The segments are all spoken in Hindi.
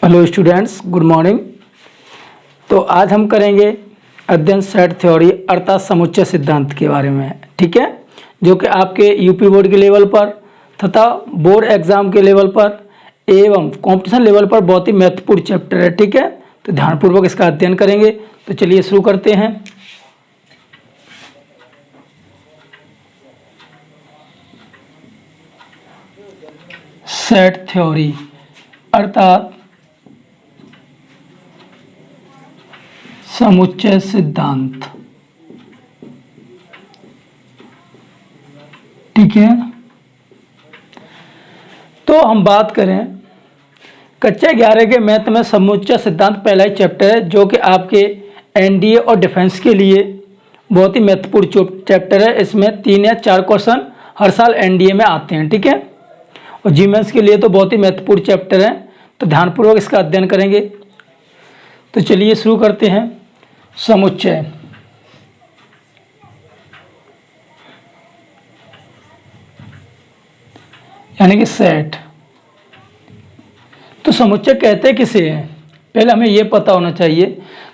Hello students, good morning. तो आज हम करेंगे अध्ययन सेट थ्योरी अर्थात समुच्चय सिद्धांत के बारे में, ठीक है, जो कि आपके यूपी बोर्ड के लेवल पर तथा बोर्ड एग्जाम के लेवल पर एवं कंपटीशन लेवल पर बहुत ही महत्वपूर्ण चैप्टर है, ठीक है। तो ध्यानपूर्वक इसका अध्ययन करेंगे। तो चलिए शुरू करते हैं। सेट थ्योरी अर्थात समुच्चय सिद्धांत, ठीक है। तो हम बात करें कक्षा 11 के मैथ में समुच्चय सिद्धांत पहला ही चैप्टर है, जो कि आपके एनडीए और डिफेंस के लिए बहुत ही महत्वपूर्ण चैप्टर है। इसमें 3 या 4 क्वेश्चन हर साल एनडीए में आते हैं, ठीक है। और जीमेंस के लिए तो बहुत ही महत्वपूर्ण चैप्टर है। तो ध्यानपूर्वक इसका अध्ययन करेंगे। तो चलिए शुरू करते हैं। समुच्चय यानी कि सेट। तो समुच्चय कहते किसे हैं, पहले हमें यह पता होना चाहिए।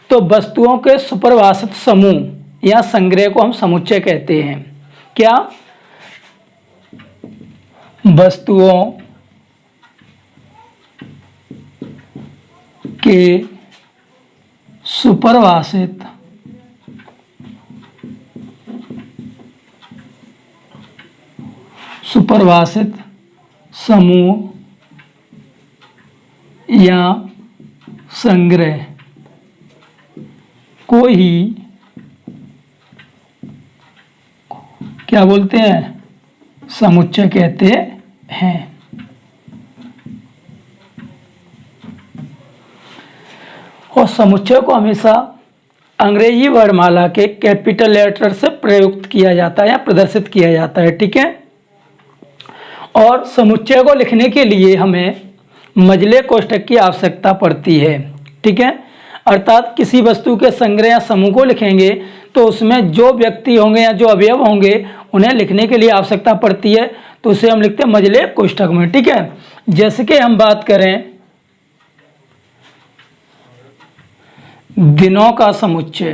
तो वस्तुओं के सुपरिभाषित समूह या संग्रह को हम समुच्चय कहते हैं। क्या? वस्तुओं के सुपरिभाषित समूह या संग्रह को ही क्या बोलते हैं? समुच्चय कहते हैं। और समुच्चय को हमेशा अंग्रेजी वर्णमाला के कैपिटल लेटर से प्रयुक्त किया जाता है या प्रदर्शित किया जाता है, ठीक है। और समुच्चय को लिखने के लिए हमें मझले कोष्ठक की आवश्यकता पड़ती है, ठीक है। अर्थात किसी वस्तु के संग्रह या समूह को लिखेंगे तो उसमें जो व्यक्ति होंगे या जो अवयव होंगे उन्हें लिखने के लिए आवश्यकता पड़ती है। तो उसे हम लिखते हैं मझले कोष्ठक में, ठीक है। जैसे कि हम बात करें दिनों का समुच्चय,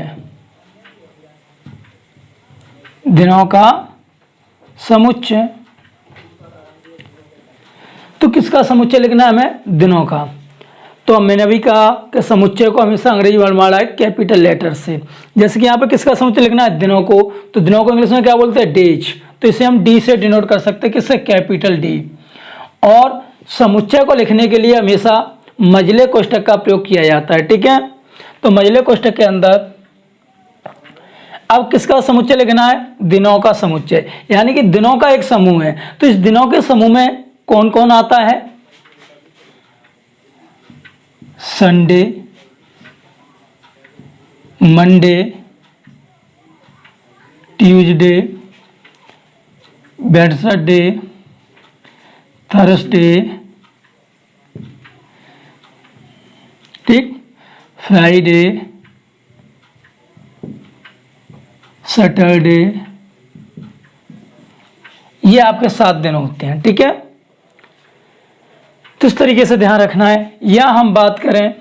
तो किसका समुच्चय लिखना है हमें? दिनों का। तो मैंने अभी कहा कि समुच्चय को हमेशा अंग्रेजी वर्णमाला है कैपिटल लेटर से। जैसे कि यहाँ पे किसका समुच्चय लिखना है? दिनों को। तो दिनों को इंग्लिश में क्या बोलते हैं? डेज। तो इसे हम डी से डिनोट कर सकते हैं, किससे? Capital D. और समुच्चय को लिखने के लिए हमेशा मझले कोष्ठक का प्रयोग किया जाता है, ठीक है। तो मझले कोष्ठक के अंदर अब किसका समुच्चय लिखना है? दिनों का समुच्चय, यानी कि दिनों का एक समूह है। तो इस दिनों के समूह में कौन कौन आता है? Sunday, Monday, Tuesday, Wednesday, Thursday, ठीक, फ्राइडे, सैटरडे, ये आपके 7 दिन होते हैं, ठीक है। तो इस तरीके से ध्यान रखना है। या हम बात करें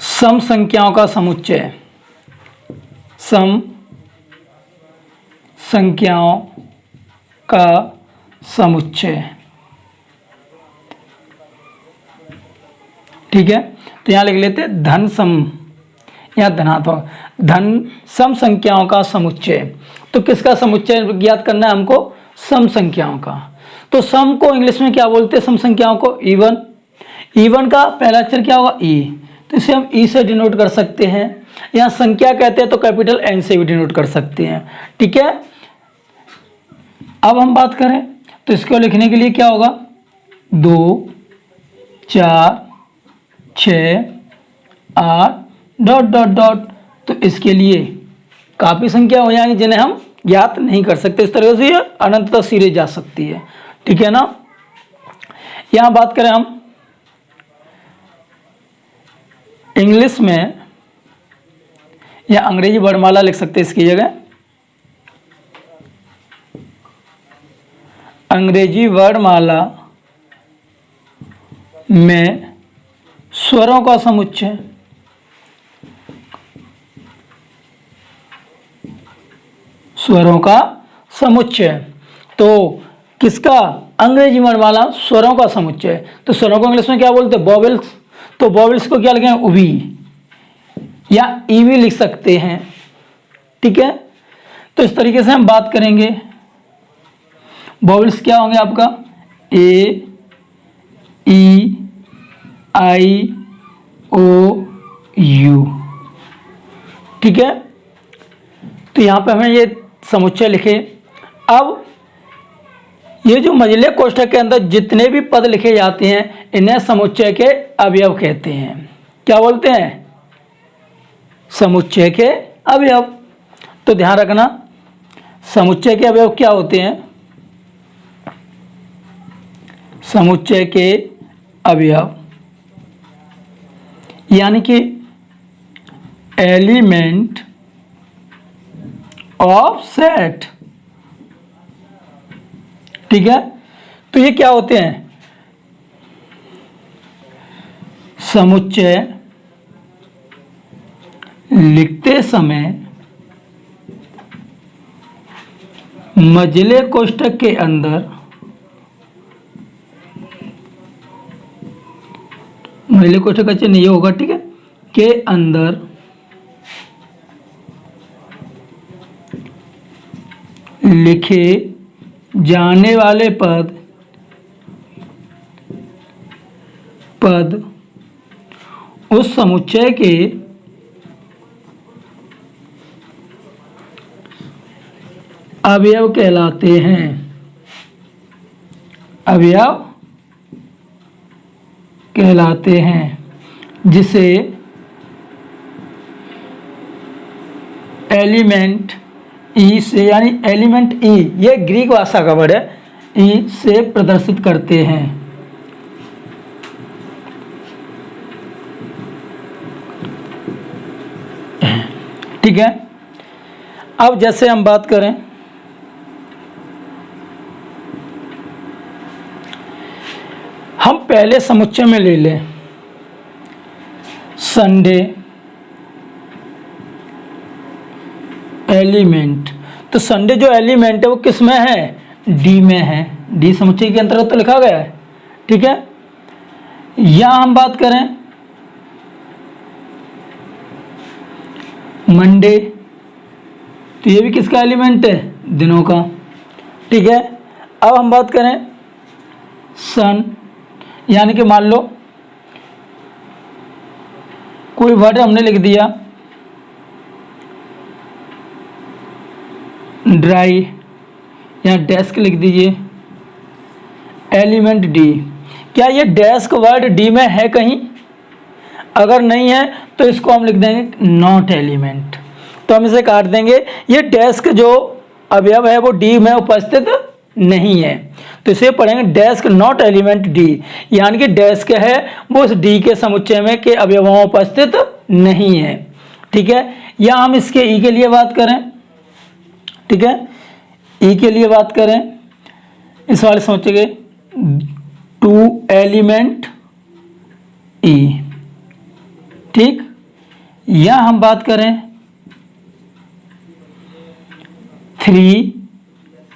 सम संख्याओं का समुच्चय, सम संख्याओं का समुच्चय, ठीक है। तो यहां लिख लेते हैं धन सम या धनात्मक, धन सम संख्याओं का समुच्चय। तो किसका समुच्चय ज्ञात करना है हमको? सम संख्याओं का। तो सम को इंग्लिश में क्या बोलते हैं? सम संख्याओं को इवन। इवन का पहला अक्षर क्या होगा? ई। तो इसे हम ई से डिनोट कर सकते हैं। यहाँ संख्या कहते हैं तो कैपिटल एन से भी डिनोट कर सकते हैं, ठीक है। अब हम बात करें तो इसको लिखने के लिए क्या होगा? 2, 4, 6, 8 ... तो इसके लिए काफ़ी संख्या हो जाएंगी जिन्हें हम ज्ञात नहीं कर सकते। इस तरह से ये अनंत तक सिरे जा सकती है, ठीक है ना। यहां बात करें हम इंग्लिश में या अंग्रेजी वर्णमाला लिख सकते हैं इसकी जगह। अंग्रेजी वर्णमाला में स्वरों का समुच्चय। स्वरों का समुच्चय तो किसका? अंग्रेजी वर्णमाला स्वरों का समुच्चय। तो स्वरों को इंग्लिश में क्या बोलते हैं? वॉवेल्स। तो वॉवेल्स को क्या लिखेंगे? उवी या ईवी लिख सकते हैं। ठीक है, तो इस तरीके से हम बात करेंगे। वॉवेल्स क्या होंगे आपका? ए, ई, आई, ओ, यू। ठीक है, तो यहां पे हमें ये समुच्चय लिखे। अब ये जो मझले कोष्ठक के अंदर जितने भी पद लिखे जाते हैं इन्हें समुच्चय के अवयव कहते हैं। क्या बोलते हैं? समुच्चय के अवयव। तो ध्यान रखना, समुच्चय के अवयव क्या होते हैं? समुच्चय के अवयव यानी कि एलिमेंट ऑफ सेट। ठीक है, तो ये क्या होते हैं? समुच्चय लिखते समय मझले कोष्ठक के अंदर, मझले कोष्ठक का चिन्ह ये होगा, ठीक है, के अंदर लिखे जाने वाले पद उस समुच्चय के अवयव कहलाते हैं। अवयव कहलाते हैं, जिसे एलिमेंट ई से, यानी एलिमेंट ई, ये ग्रीक भाषा का वर्ड है, ई से प्रदर्शित करते हैं। ठीक है, अब जैसे हम बात करें, हम पहले समुच्चय में ले लें संडे एलिमेंट। तो संडे जो एलिमेंट है वो किस में है? डी में है। डी समुच्चय के अंतर्गत तो लिखा गया है। ठीक है, यहां हम बात करें मंडे, तो ये भी किसका एलिमेंट है? दिनों का। ठीक है, अब हम बात करें सन, यानी कि मान लो कोई वर्ड हमने लिख दिया ड्राई, या डेस्क लिख दीजिए, एलिमेंट डी। क्या ये डेस्क वर्ड डी में है कहीं? अगर नहीं है तो इसको हम लिख देंगे नॉट एलिमेंट। तो हम इसे काट देंगे। ये डेस्क जो अवयव है वो डी में उपस्थित नहीं है, तो इसे पढ़ेंगे डेस्क नॉट एलिमेंट डी, यानी कि डेस्क है वो उस डी के समुच्चय में के अवयवों में उपस्थित नहीं है। ठीक है, या हम इसके ई के लिए बात करें। ठीक है, ई के लिए बात करें, इस वाले समुच्चय के टू एलिमेंट ई। ठीक, या हम बात करें थ्री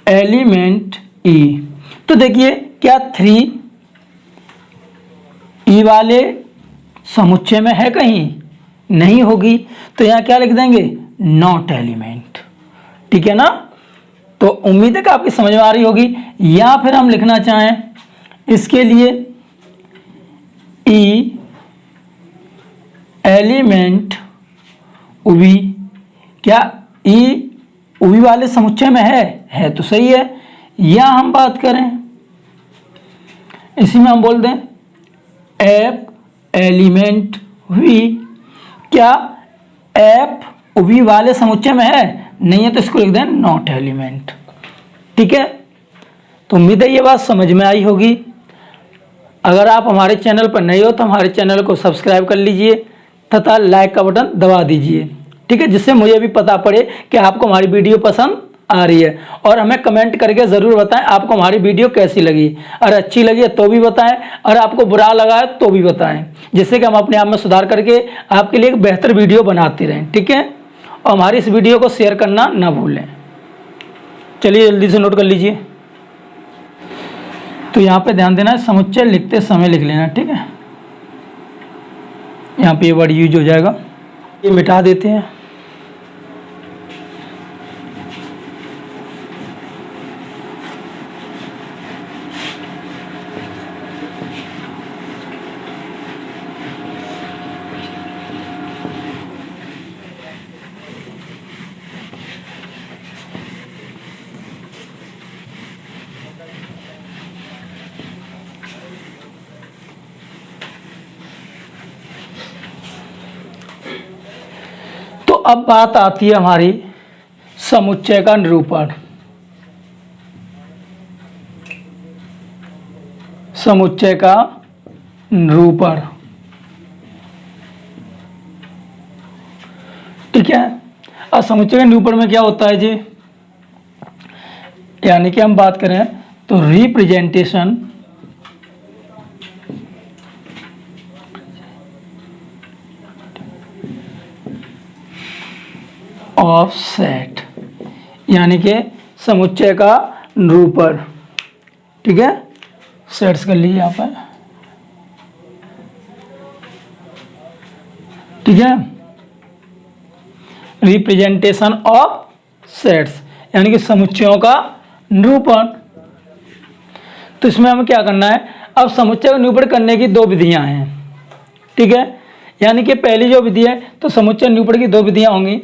एलिमेंट ई। तो देखिए, क्या थ्री ई वाले समुच्चय में है कहीं? नहीं होगी, तो यहां क्या लिख देंगे? Not element. ठीक है ना, तो उम्मीद है कि आपकी समझ में आ रही होगी। या फिर हम लिखना चाहें इसके लिए ई एलिमेंट उवी। क्या ई उवी वाले समुच्चय में है तो सही है। या हम बात करें इसी में हम बोल दें एफ एलिमेंट वी। क्या एफ वी वाले समुच्चय में है? नहीं है, तो इसको लिख दें नॉट एलिमेंट। ठीक है, तो उम्मीद है ये बात समझ में आई होगी। अगर आप हमारे चैनल पर नए हो तो हमारे चैनल को सब्सक्राइब कर लीजिए तथा लाइक का बटन दबा दीजिए। ठीक है, जिससे मुझे भी पता पड़े कि आपको हमारी वीडियो पसंद आ रही है। और हमें कमेंट करके ज़रूर बताएं आपको हमारी वीडियो कैसी लगी। अगर अच्छी लगी है तो भी बताएं, और आपको बुरा लगा है तो भी बताएं, जिससे कि हम अपने आप में सुधार करके आपके लिए एक बेहतर वीडियो बनाते रहें। ठीक है, और हमारी इस वीडियो को शेयर करना ना भूलें। चलिए जल्दी से नोट कर लीजिए। तो यहाँ पे ध्यान देना है, समुच्चय लिखते समय लिख लेना। ठीक है, यहाँ पे ये वर्ड यूज हो जाएगा, ये मिटा देते हैं। तो अब बात आती है हमारी समुच्चय का निरूपण। समुच्चय का निरूपण, ठीक है। अब समुच्चय के निरूपण में क्या होता है जी, यानी कि हम बात करें तो रिप्रेजेंटेशन ऑफ सेट, यानी कि समुच्चय का निरूपण। ठीक है, सेट्स कर लीजिए यहाँ पर। ठीक है, रिप्रेजेंटेशन ऑफ सेट्स यानी कि समुच्चयों का निरूपण। तो इसमें हमें क्या करना है, अब समुच्चय का निरूपण करने की दो विधियां हैं। ठीक है, यानी कि पहली जो विधि है, तो समुच्चय निरूपण की दो विधियां होंगी,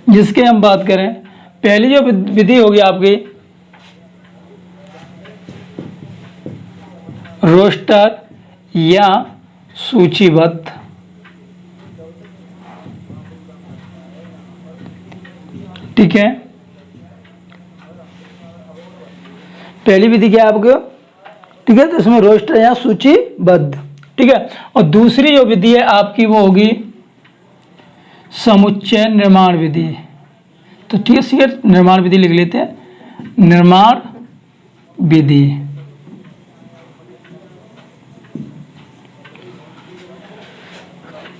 जिसके हम बात करें। पहली जो विधि होगी आपकी रोस्टर या सूचीबद्ध। ठीक है, पहली विधि क्या है आपको, ठीक है, तो इसमें रोस्टर या सूचीबद्ध। ठीक है, और दूसरी जो विधि है आपकी वो होगी समुच्चय निर्माण विधि। तो ठीक है, निर्माण विधि लिख लेते हैं, निर्माण विधि।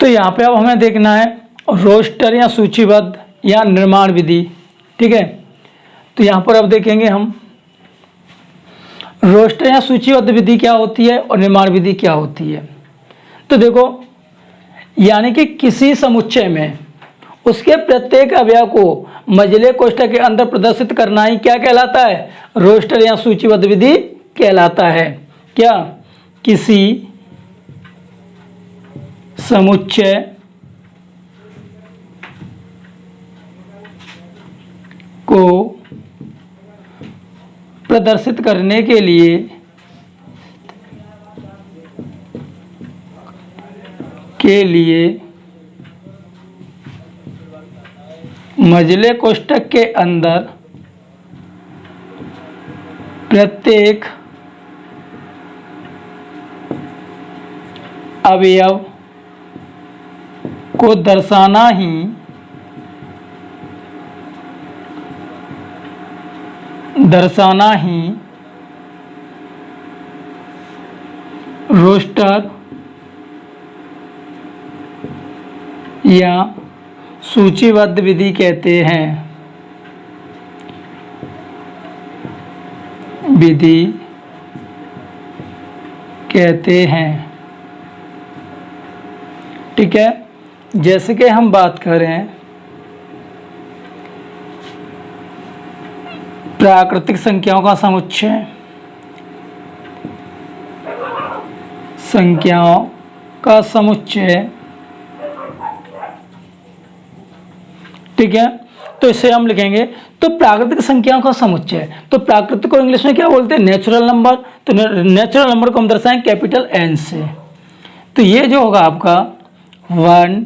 तो यहाँ पे अब हमें देखना है रोस्टर या सूचीबद्ध या निर्माण विधि। ठीक है, तो यहाँ पर अब देखेंगे हम रोस्टर या सूचीबद्ध विधि क्या होती है और निर्माण विधि क्या होती है। तो देखो, यानी कि किसी समुच्चय में उसके प्रत्येक अवयव को मझले कोष्ठक के अंदर प्रदर्शित करना ही क्या कहलाता है, रोस्टर या सूचीबद्ध विधि कहलाता है। क्या, किसी समुच्चय को प्रदर्शित करने के लिए मझले कोष्ठक के अंदर प्रत्येक अवयव को दर्शाना ही रोस्टर या सूचीबद्ध विधि कहते हैं। ठीक है, जैसे कि हम बात करें प्राकृतिक संख्याओं का समुच्चय, ठीक है, तो इसे हम लिखेंगे तो प्राकृतिक संख्याओं का समुच्चय। तो प्राकृतिक को इंग्लिश में क्या बोलते हैं, नेचुरल नंबर। तो नेचुरल नंबर को हम दर्शाएं कैपिटल एन से। तो ये जो होगा आपका 1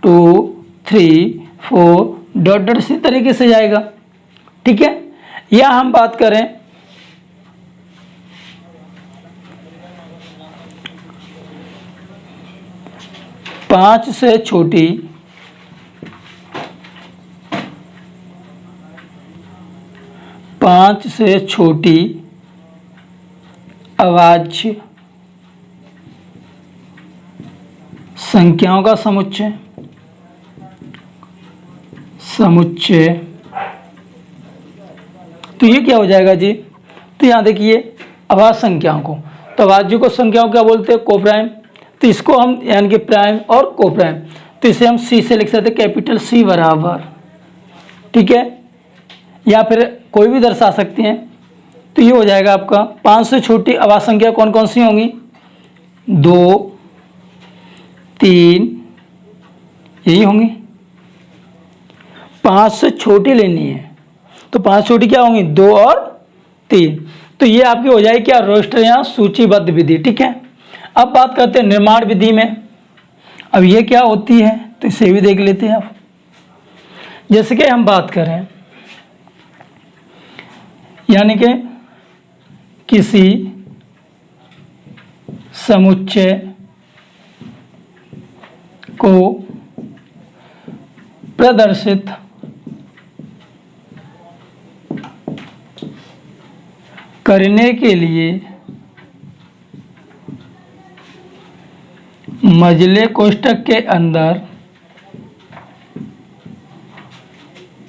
2 3 4 डॉट डॉट इसी तरीके से जाएगा। ठीक है, या हम बात करें पांच से छोटी 5 से छोटी अवाच्य संख्याओं का समुच्चय। तो ये क्या हो जाएगा जी? तो यहाँ देखिए अभाज्य संख्याओं को, तो अभाज्य को संख्याओं क्या बोलते हैं? कोप्राइम। तो इसको हम यानी कि प्राइम और कोप्राइम, तो इसे हम सी से लिख सकते हैं, कैपिटल सी बराबर, ठीक है, या फिर कोई भी दर्शा सकते हैं। तो ये हो जाएगा आपका 5 से छोटी अभाज्य संख्या कौन कौन सी होंगी? 2, 3 यही होंगी। 5 से छोटी लेनी है, तो 5 छोटी क्या होंगी? 2 और 3। तो ये आपकी हो जाएगी क्या? रोस्टर या सूचीबद्ध विधि, ठीक है। अब बात करते हैं निर्माण विधि में। अब ये क्या होती है, तो इसे भी देख लेते हैं आप। जैसे कि हम बात करें यानी कि किसी समुच्चय को प्रदर्शित करने के लिए मझले कोष्ठक के अंदर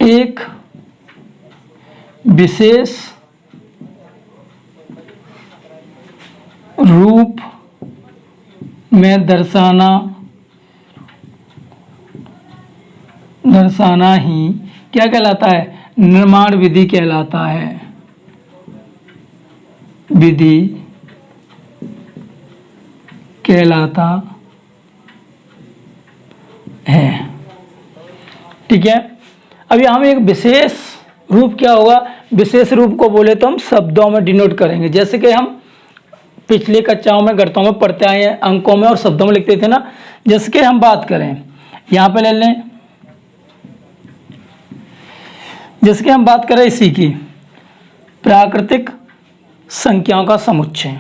एक विशेष रूप में दर्शाना ही क्या कहलाता है? निर्माण विधि कहलाता है। विधि कहलाता है, ठीक है। अब यहाँ में एक विशेष रूप क्या होगा? विशेष रूप को बोले तो हम शब्दों में डिनोट करेंगे, जैसे कि हम पिछले कक्षाओं में गणितों में पढ़ते आए हैं, अंकों में और शब्दों में लिखते थे ना। जैसे कि हम बात करें यहाँ पे ले लें, जैसे कि हम बात करें इसी की प्राकृतिक संख्याओं का समुच्चय,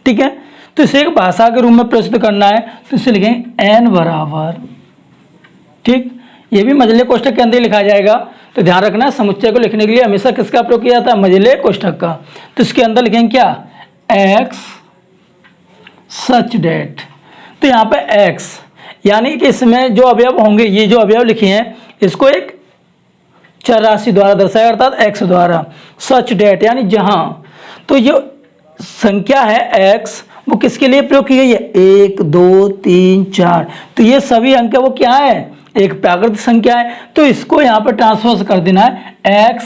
ठीक है। तो इसे एक भाषा के रूप में प्रस्तुत करना है, तो इसे लिखेंगे n बराबर, ठीक। ये भी मझले कोष्ठक के अंदर लिखा जाएगा, तो ध्यान रखना समुच्चय को लिखने के लिए हमेशा किसका प्रयोग किया जाता है? मझले कोष्ठक का। तो इसके अंदर लिखेंगे क्या? x सच डेट। तो यहाँ पे x यानी कि इसमें जो अवयव होंगे, ये जो अवयव लिखे हैं इसको एक चर राशि द्वारा दर्शाया, अर्थात x द्वारा। सच डेट यानी जहां, तो जो संख्या है x वो किसके लिए प्रयोग की गई है? 1, 2, 3, 4। तो ये सभी अंक वो क्या है? एक प्राकृतिक संख्या है। तो इसको यहाँ पर ट्रांसफर कर देना है, x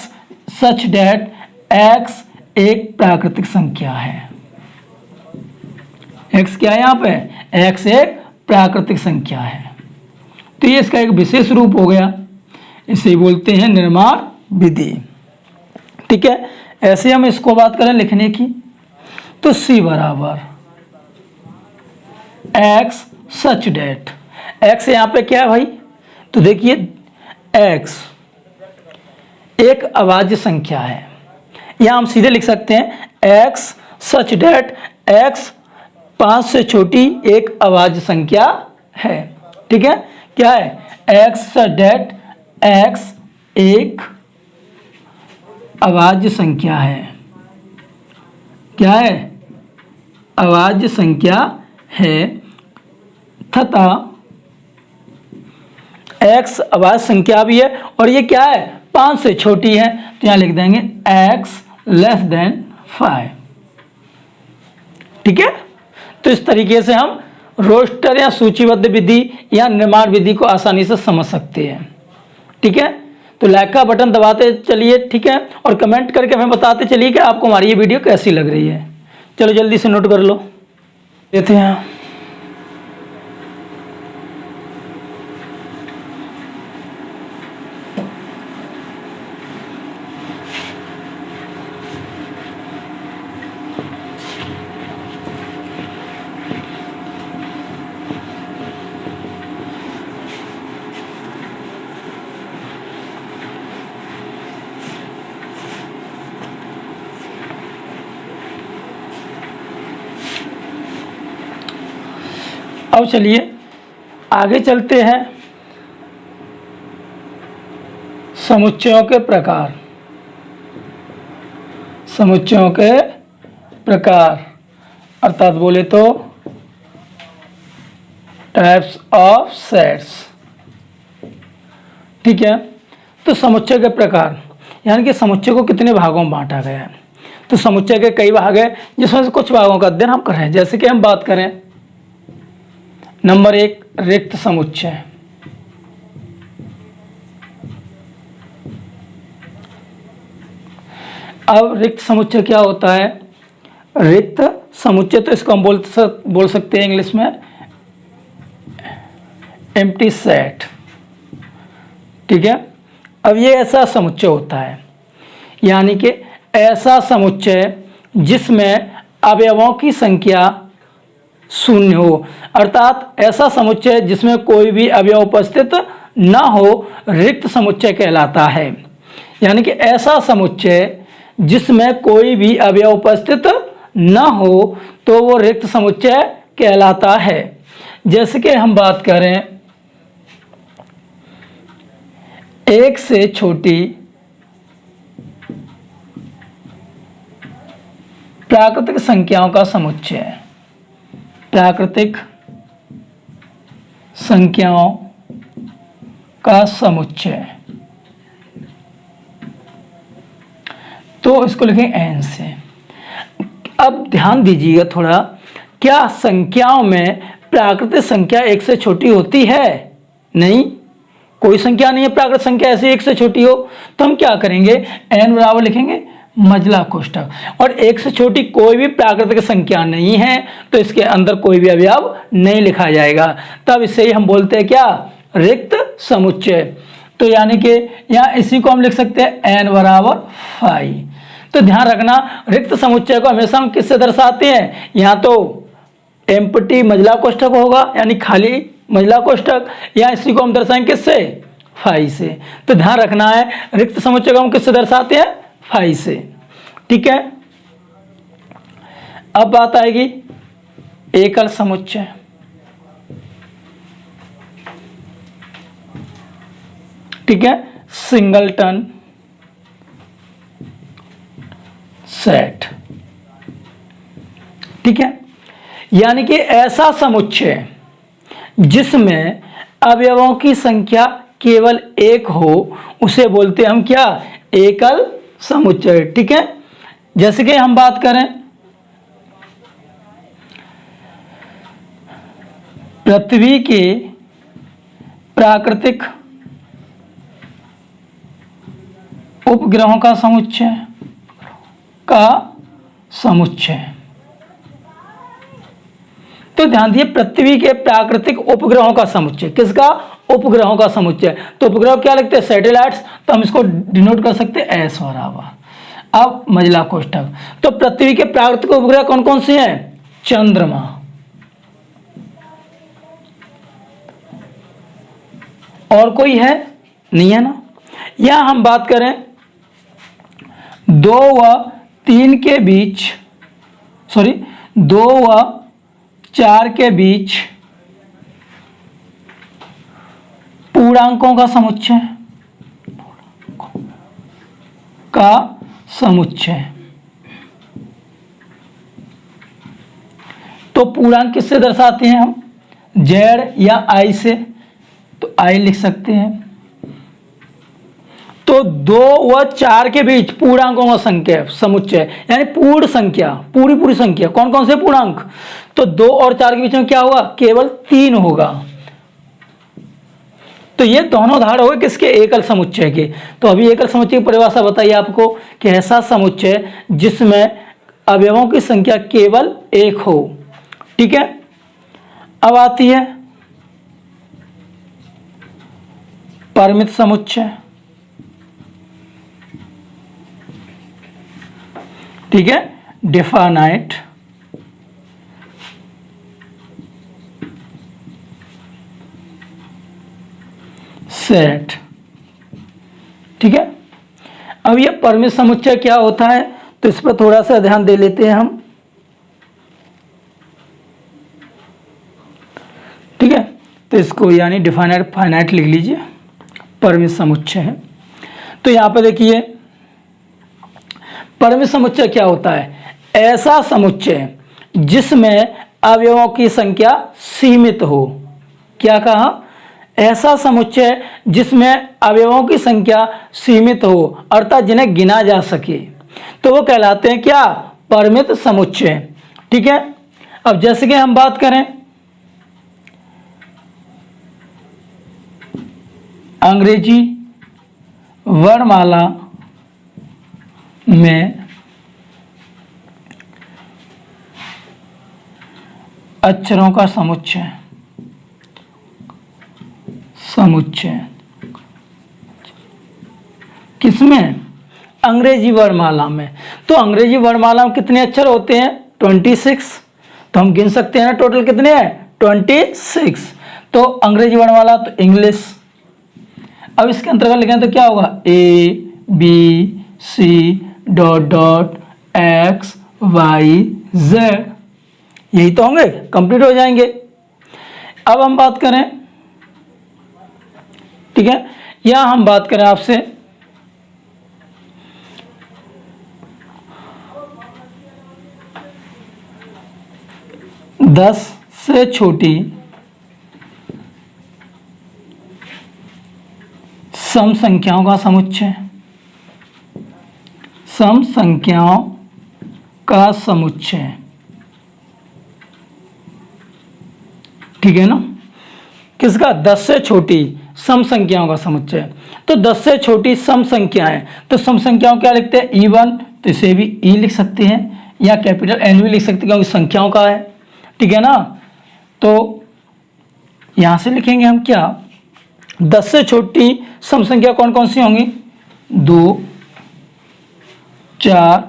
सच डेट x एक प्राकृतिक संख्या है। x क्या है यहाँ पे? x एक प्राकृतिक संख्या है। तो ये इसका एक विशेष रूप हो गया, इसे बोलते हैं निर्माण विधि, ठीक है। ऐसे हम इसको बात करें लिखने की, तो c बराबर x सच डेट। x यहाँ पे क्या है भाई? तो देखिए x एक अभाज्य संख्या है, या हम सीधे लिख सकते हैं x सच डेट x 5 से छोटी एक अभाज्य संख्या है, ठीक है। क्या है? x सच डेट x एक अभाज्य संख्या है। क्या है? अभाज्य संख्या है तथा x अभाज्य संख्या भी है, और ये क्या है? 5 से छोटी है, तो यहाँ लिख देंगे x लेस देन 5, ठीक है। तो इस तरीके से हम रोस्टर या सूचीबद्ध विधि या निर्माण विधि को आसानी से समझ सकते हैं, ठीक है। तो लाइक का बटन दबाते चलिए, ठीक है, और कमेंट करके हमें बताते चलिए कि आपको हमारी ये वीडियो कैसी लग रही है। चलो जल्दी से नोट कर लो, देते हैं। अब चलिए आगे चलते हैं। समुच्चयों के प्रकार। समुच्चयों के प्रकार, अर्थात बोले तो टाइप्स ऑफ सेट्स। ठीक है, तो समुच्चय के प्रकार यानी कि समुच्चय को कितने भागों में बांटा गया है। तो समुच्चय के कई भाग हैं जिसमें से कुछ भागों का अध्ययन हम कर रहे हैं। जैसे कि हम बात करें नंबर 1 रिक्त समुच्चय। अब रिक्त समुच्चय क्या होता है? रिक्त समुच्चय तो इसको हम बोल सकते हैं इंग्लिश में एम्प्टी सेट। ठीक है, अब ये ऐसा समुच्चय होता है यानी कि ऐसा समुच्चय जिसमें अवयवों की संख्या शून्य हो, अर्थात ऐसा समुच्चय जिसमें कोई भी अवयव उपस्थित न हो रिक्त समुच्चय कहलाता है। यानी कि ऐसा समुच्चय जिसमें कोई भी अवयव उपस्थित न हो तो वो रिक्त समुच्चय कहलाता है। जैसे कि हम बात करें एक से छोटी प्राकृतिक संख्याओं का समुच्चय, प्राकृतिक संख्याओं का समुच्चय, तो इसको लिखें n से। अब ध्यान दीजिएगा थोड़ा, क्या संख्याओं में प्राकृतिक संख्या एक से छोटी होती है? नहीं, कोई संख्या नहीं है प्राकृतिक संख्या ऐसी एक से छोटी हो। तो हम क्या करेंगे, n बराबर लिखेंगे मझला कोष्ठक, और एक से छोटी कोई भी प्राकृतिक संख्या नहीं है तो इसके अंदर कोई भी अवयव नहीं लिखा जाएगा। तब इससे ही हम बोलते हैं क्या, रिक्त समुच्चय। तो यानी कि यहाँ इसी को हम लिख सकते हैं n बराबर 5। तो ध्यान रखना, रिक्त समुच्चय को हमेशा हम किससे दर्शाते हैं, यहाँ तो एम्प्टी मझला कोष्ठक होगा यानी खाली मझला कोष्ठक, या इसी को हम दर्शाएंगे किससे, 5 से। तो ध्यान रखना है रिक्त समुच्चय को हम किससे दर्शाते हैं, 5 से। ठीक है, अब बात आएगी एकल समुच्चय। ठीक है, सिंगलटन सेट। ठीक है, यानी कि ऐसा समुच्चय जिसमें अवयवों की संख्या केवल एक हो उसे बोलते हैं हम क्या, एकल समुच्चय। ठीक है, जैसे कि हम बात करें पृथ्वी के प्राकृतिक उपग्रहों का समुच्चय। तो ध्यान दिए, पृथ्वी के प्राकृतिक उपग्रहों का समुच्चय, किसका, उपग्रहों का समुच्चय। तो उपग्रह क्या लिखते हैं, सैटेलाइट्स, तो हम इसको डिनोट कर सकते हैं एस बराबर। अब मझला कोष्ठक, तो पृथ्वी के प्राकृतिक उपग्रह कौन कौन से हैं, चंद्रमा, और कोई है नहीं है ना। या हम बात करें 2 व 3 के बीच, 2 व 4 के बीच पूर्णांकों का समुच्चय। तो पूर्णांक किससे दर्शाते हैं हम, जेड या आई से, तो आई लिख सकते हैं। तो 2 व 4 के बीच पूर्णांकों का संख्या समुच्चय यानी पूर्ण संख्या, पूरी संख्या, कौन कौन से पूर्णांक, तो 2 और 4 के बीच में क्या होगा, केवल 3 होगा। तो ये दोनों उदाहरण हो गए किसके, एकल समुच्चय के। तो अभी एकल समुच्चय की परिभाषा बताइए आपको कि ऐसा समुच्चय जिसमें अवयवों की संख्या केवल एक हो। ठीक है, अब आती है परिमित समुच्चय। ठीक है, डिफाइनाइट सेट। ठीक है, अब ये परिमित समुच्चय क्या होता है, तो इस पर थोड़ा सा ध्यान दे लेते हैं हम। ठीक है, तो इसको यानी डिफाइनाइट फाइनाइट लिख लीजिए, परिमित समुच्चय है। तो यहाँ पे देखिए परिमित समुच्चय क्या होता है? ऐसा समुच्चय जिसमें अवयवों की संख्या सीमित हो। क्या कहा? ऐसा समुच्चय जिसमें अवयवों की संख्या सीमित हो, अर्थात जिन्हें गिना जा सके, तो वो कहलाते हैं क्या? परिमित समुच्चय। ठीक है। अब जैसे कि हम बात करें अंग्रेजी वर्णमाला में अक्षरों का समुच्चय किसमें? अंग्रेजी वर्णमाला में। तो अंग्रेजी वर्णमाला में कितने अक्षर होते हैं? 26। तो हम गिन सकते हैं ना टोटल कितने हैं? 26। तो अंग्रेजी वर्णमाला तो इंग्लिश। अब इसके अंतर्गत लिखें तो क्या होगा? ABCD.XYZ, यही तो होंगे, कंप्लीट हो जाएंगे। अब हम बात करें, ठीक है, या हम बात करें आपसे दस से छोटी सम संख्याओं का समुच्चय। सम संख्याओं का समुच्चय, ठीक है ना? किसका? 10 से छोटी सम संख्याओं का समुच्चय। तो 10 से छोटी सम संख्याएं, तो सम संख्याओं क्या लिखते हैं? E1, तो इसे भी E लिख सकते हैं, या कैपिटल N भी लिख सकते हैं क्योंकि संख्याओं का है। ठीक है ना? तो यहां से लिखेंगे हम क्या? 10 से छोटी सम संख्या कौन कौन सी होंगी? 2, 4,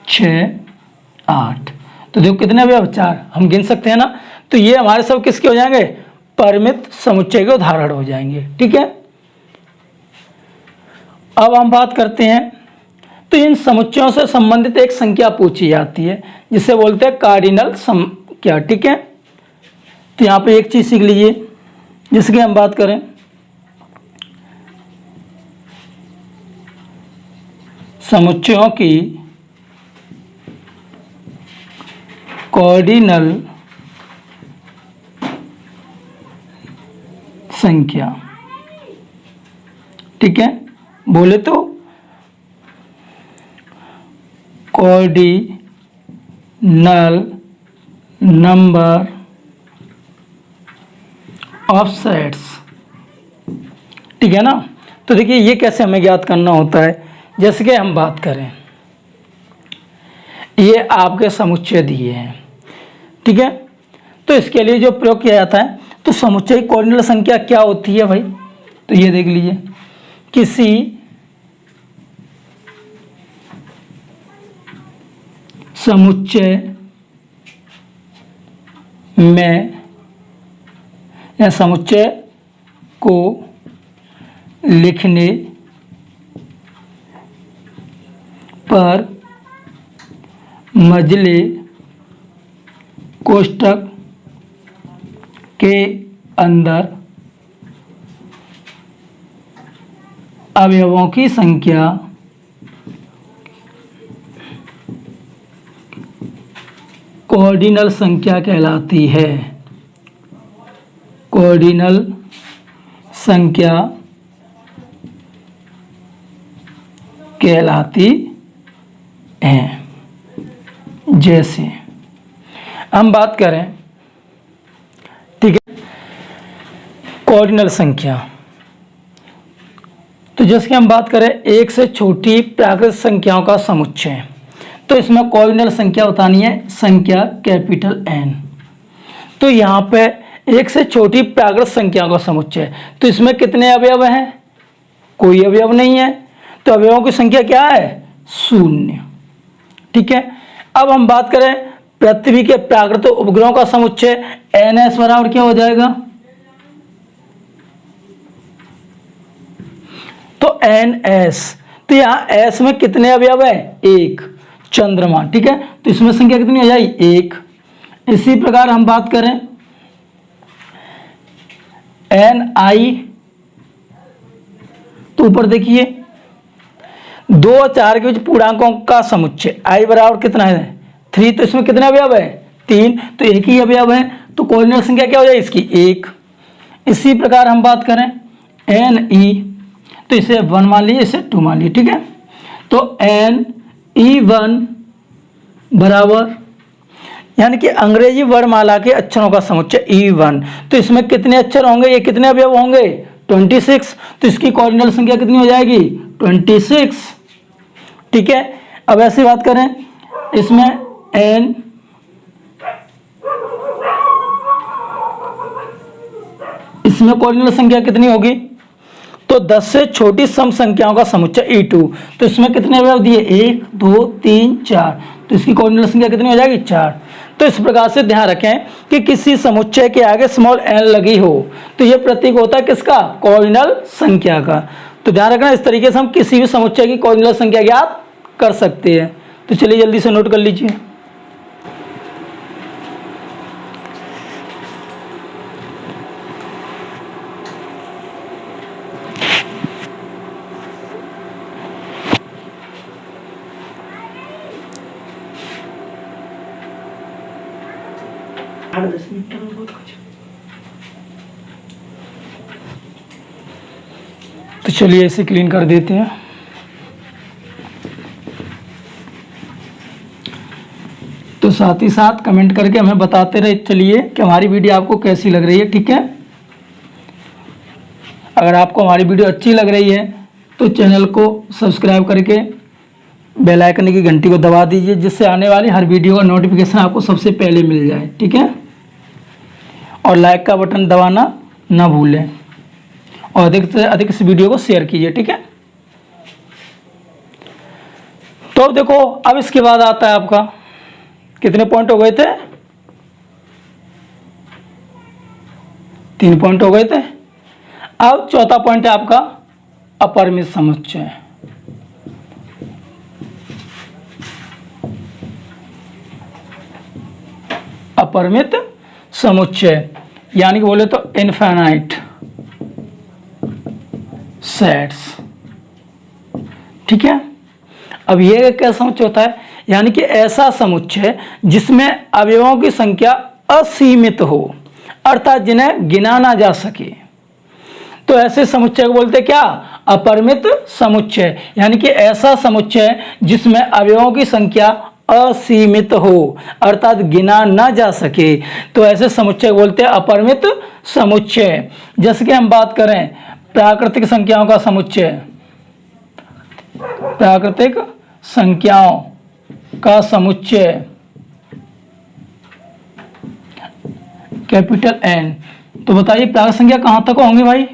6, 8। तो देखो कितने अवयव? 4। हम गिन सकते हैं ना? तो ये हमारे सब किसके हो जाएंगे? परिमित समुच्चय के उदाहरण हो जाएंगे। ठीक है। अब हम बात करते हैं, तो इन समुच्चयों से संबंधित एक संख्या पूछी जाती है जिसे बोलते हैं कार्डिनल संख्या। ठीक है। तो यहां पे एक चीज सीख लीजिए, जिसकी हम बात करें समुच्चयों की कार्डिनल संख्या। ठीक है, बोले तो कार्डिनल नंबर ऑफ सेट्स। ठीक है ना? तो देखिए ये कैसे हमें ज्ञात करना होता है। जैसे कि हम बात करें, ये आपके समुच्चय दिए हैं। ठीक है। तो इसके लिए जो प्रयोग किया जाता है, तो समुच्चय की कार्डिनल संख्या क्या होती है भाई? तो ये देख लीजिए, किसी समुच्चय में या समुच्चय को लिखने पर मझले कोष्ठक के अंदर अवयवों की संख्या कार्डिनल संख्या कहलाती है। कार्डिनल संख्या कहलाती है। जैसे हम बात करें, ठीक है, कार्डिनल संख्या, तो जैसे कि हम बात करें एक से छोटी प्राकृत संख्याओं का समुच्चय, तो इसमें कार्डिनल संख्या बतानी है, संख्या कैपिटल N। तो यहाँ पे एक से छोटी प्राकृत संख्याओं का समुच्चय, तो इसमें कितने अवयव हैं? कोई अवयव नहीं है, तो अवयवों की संख्या क्या है? 0। ठीक है। अब हम बात करें पृथ्वी के प्राकृत उपग्रहों का समुच्चय, NS बराबर क्या हो जाएगा? तो NS, तो यहाँ S में कितने अवयव है? 1, चंद्रमा। ठीक है, तो इसमें संख्या कितनी हो जाएगी? 1। इसी प्रकार हम बात करें NI, तो ऊपर देखिए, 2 और 4 के बीच पूर्णांकों का समुच्चय i बराबर कितना है 3, तो इसमें कितने अवयव है 3, तो एक ही अवयव है, तो कोऑर्डिनेट संख्या क्या हो जाएगी इसकी 1। इसी प्रकार हम बात करें NE, तो इसे 1 मान लीजिए, इसे 2 मान लीजिए, ठीक है। तो NE1 बराबर, यानी कि अंग्रेजी वर्णमाला के अक्षरों का समुच्चय E1, तो इसमें कितने अक्षर होंगे, ये कितने अवयव होंगे 26, तो इसकी कोऑर्डिनेट संख्या कितनी हो जाएगी 26, ठीक है। अब ऐसी बात करें इसमें N इसमें कोऑर्डिनेट संख्या कितनी होगी, तो 10 से छोटी सम संख्याओं का समुच्चय E2, तो इसमें कितने अवयव दिए 1 2 3 4, तो इसकी कोऑर्डिनेट संख्या कितनी हो जाएगी 4। तो इस प्रकार से ध्यान रखें कि किसी समुच्चय के आगे स्मॉल n लगी हो तो यह प्रतीक होता है किसका, कोऑर्डिनेट संख्या का। तो ध्यान रखना, इस तरीके से हम किसी भी समुच्चय की कोऑर्डिनेट संख्या ज्ञात कर सकते हैं। तो चलिए जल्दी से नोट कर लीजिए। तो चलिए इसे क्लीन कर देते हैं। तो साथ ही साथ कमेंट करके हमें बताते रहे चलिए कि हमारी वीडियो आपको कैसी लग रही है, ठीक है। अगर आपको हमारी वीडियो अच्छी लग रही है तो चैनल को सब्सक्राइब करके बेल आइकन की घंटी को दबा दीजिए, जिससे आने वाली हर वीडियो का नोटिफिकेशन आपको सबसे पहले मिल जाए, ठीक है। और लाइक का बटन दबाना ना भूलें और अधिक से अधिक इस वीडियो को शेयर कीजिए, ठीक है। तो अब देखो, अब इसके बाद आता है आपका, कितने पॉइंट हो गए थे 3 पॉइंट हो गए थे। अब चौथा पॉइंट है आपका अपरिमित समुच्चय। अपरिमित समुच्चय यानी कि बोले तो इनफाइनाइट सेट्स, ठीक है। अब ये क्या समुच्चय होता है, यानी कि ऐसा समुच्चय जिसमें अवयवों की संख्या असीमित हो, अर्थात जिन्हें गिना ना जा सके। तो ऐसे समुच्चय को बोलते क्या, अपरिमित समुच्चय, यानी कि ऐसा समुच्चय जिसमें अवयवों की संख्या असीमित हो, अर्थात गिना ना जा सके, तो ऐसे समुच्चय बोलते हैं अपरिमित समुच्चय। जैसे कि हम बात करें प्राकृतिक संख्याओं का समुच्चय, प्राकृतिक संख्याओं का समुच्चय कैपिटल N, तो बताइए प्राकृतिक संख्या कहां तक होंगी भाई,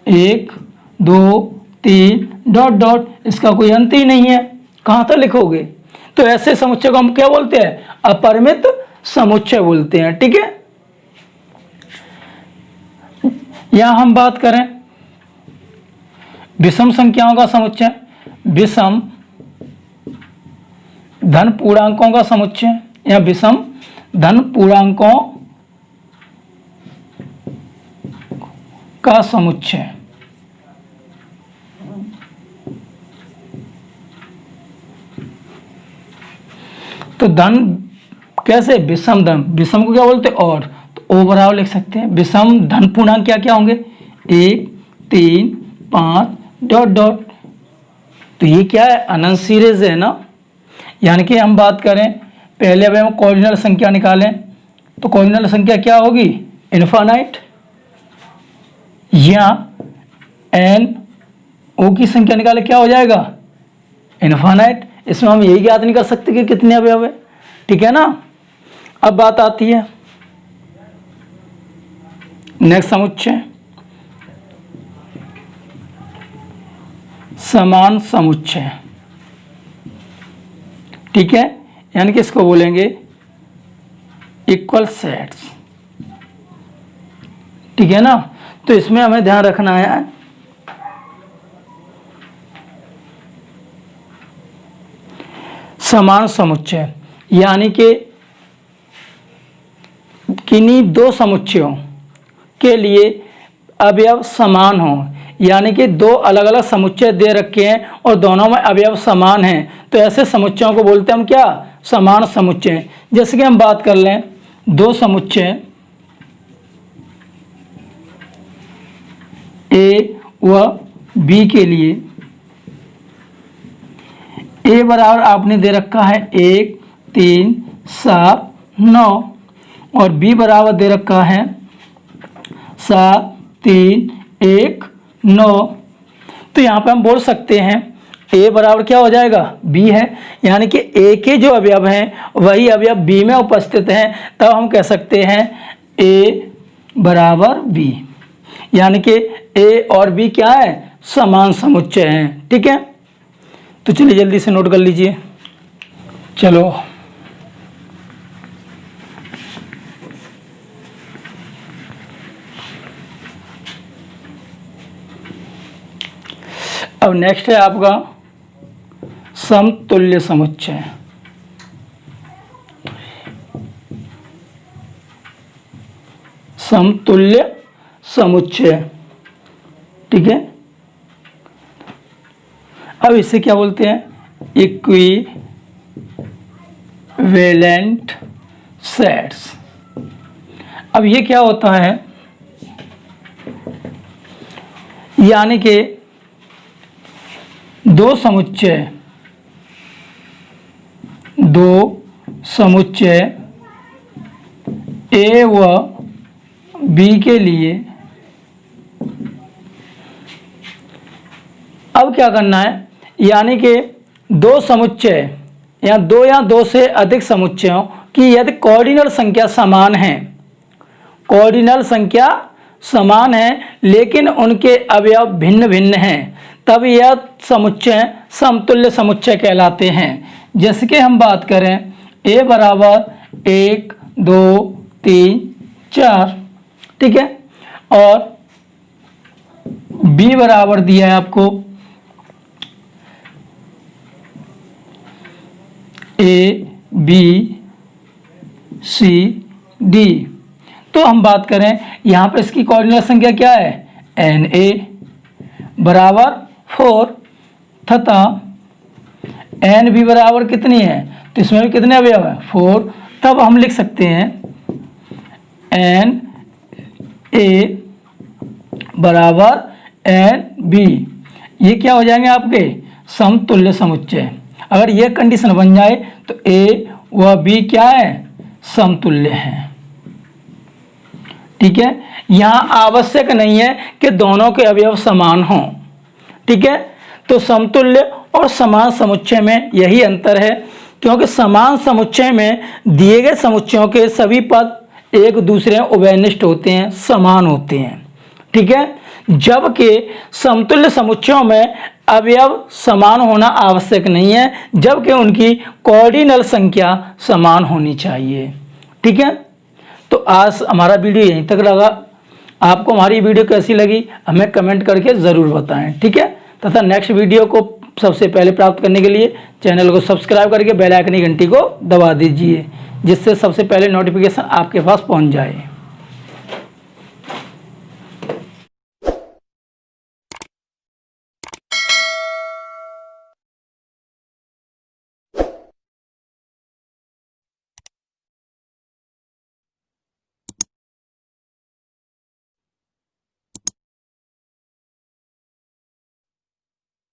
1 2 3 डॉट डॉट, इसका कोई अंत ही नहीं है, कहां तक लिखोगे। तो ऐसे समुच्चय को हम क्या बोलते हैं, अपरिमित समुच्चय बोलते हैं, ठीक है। यहां हम बात करें विषम संख्याओं का समुच्चय, विषम धन पूर्णांकों का समुच्चय या विषम धन पूर्णांकों का समुच्चय। तो धन कैसे, विषम धन, विषम को क्या बोलते हैं और, तो ओ बराबर लिख सकते हैं। विषम धन पूर्णांक क्या क्या होंगे 1 3 5 डॉट डॉट, तो ये क्या है अनंत सीरीज है ना। यानी कि हम बात करें पहले अब हम कोऑर्डिनेट संख्या निकालें, तो कोऑर्डिनेट संख्या क्या होगी इनफाइनाइट, या एन ओ की संख्या निकाले क्या हो जाएगा इनफाइनाइट। इसमें हम यही ज्ञात नहीं कर सकते कि कितने अवयव है, ठीक है ना। अब बात आती है नेक्स्ट समुच्चय, समान समुच्चय, ठीक है। यानी कि इसको बोलेंगे इक्वल सेट्स, ठीक है ना। तो इसमें हमें ध्यान रखना है समान समुच्चय, यानी कि किन्हीं दो समुच्चयों के लिए अवयव समान हो, यानी कि दो अलग अलग समुच्चय दे रखे हैं और दोनों में अवयव समान हैं, तो ऐसे समुच्चयों को बोलते हैं हम क्या, समान समुच्चय। जैसे कि हम बात कर लें दो समुच्चय ए व बी के लिए, ए बराबर आपने दे रखा है 1 3 7 9 और बी बराबर दे रखा है 7 3 1 9। तो यहाँ पे हम बोल सकते हैं ए बराबर क्या हो जाएगा, बी है, यानी कि ए के जो अवयव हैं वही अवयव बी में उपस्थित हैं, तब हम कह सकते हैं ए बराबर बी, यानी कि ए और बी क्या है, समान समुच्चय हैं। ठीक है, तो चलिए जल्दी से नोट कर लीजिए। चलो अब नेक्स्ट है आपका समतुल्य समुच्चय। समतुल्य समुच्चय, ठीक है। अब इसे क्या बोलते हैं, इक्विवेलेंट सेट्स। अब ये क्या होता है, यानी कि दो समुच्चय ए व बी के लिए अब क्या करना है, यानी कि दो समुच्चय या दो से अधिक समुच्चयों की यदि कोऑर्डिनल संख्या समान है, कोऑर्डिनल संख्या समान है लेकिन उनके अवयव भिन्न भिन्न हैं, तब यह समुच्चय समतुल्य समुच्चय कहलाते हैं। जैसे कि हम बात करें ए बराबर 1 2 3 4, ठीक है, और बी बराबर दिया है आपको ए बी सी डी। तो हम बात करें यहाँ पे इसकी कोऑर्डिनेट संख्या क्या है, एन ए बराबर 4 तथा एन बी बराबर कितनी है, तो इसमें भी कितने अवयव है, 4। तब हम लिख सकते हैं एन ए बराबर एन बी, ये क्या हो जाएंगे आपके समतुल्य समुच्चय। अगर ये कंडीशन बन जाए तो ए व बी क्या है, समतुल्य है। ठीक है, यहाँ आवश्यक नहीं है कि दोनों के अवयव समान हों। ठीक है, तो समतुल्य और समान समुच्चय में यही अंतर है, क्योंकि समान समुच्चय में दिए गए समुच्चयों के सभी पद एक दूसरे में उभयनिष्ठ होते हैं, समान होते हैं। ठीक है, जबकि समतुल्य समुच्चयों में अवयव समान होना आवश्यक नहीं है, जबकि उनकी कोऑर्डिनल संख्या समान होनी चाहिए। ठीक है, तो आज हमारा वीडियो यहीं तक लगा। आपको हमारी वीडियो कैसी लगी हमें कमेंट करके ज़रूर बताएं। ठीक है, तथा नेक्स्ट वीडियो को सबसे पहले प्राप्त करने के लिए चैनल को सब्सक्राइब करके बेल आइकन की घंटी को दबा दीजिए, जिससे सबसे पहले नोटिफिकेशन आपके पास पहुंच जाए।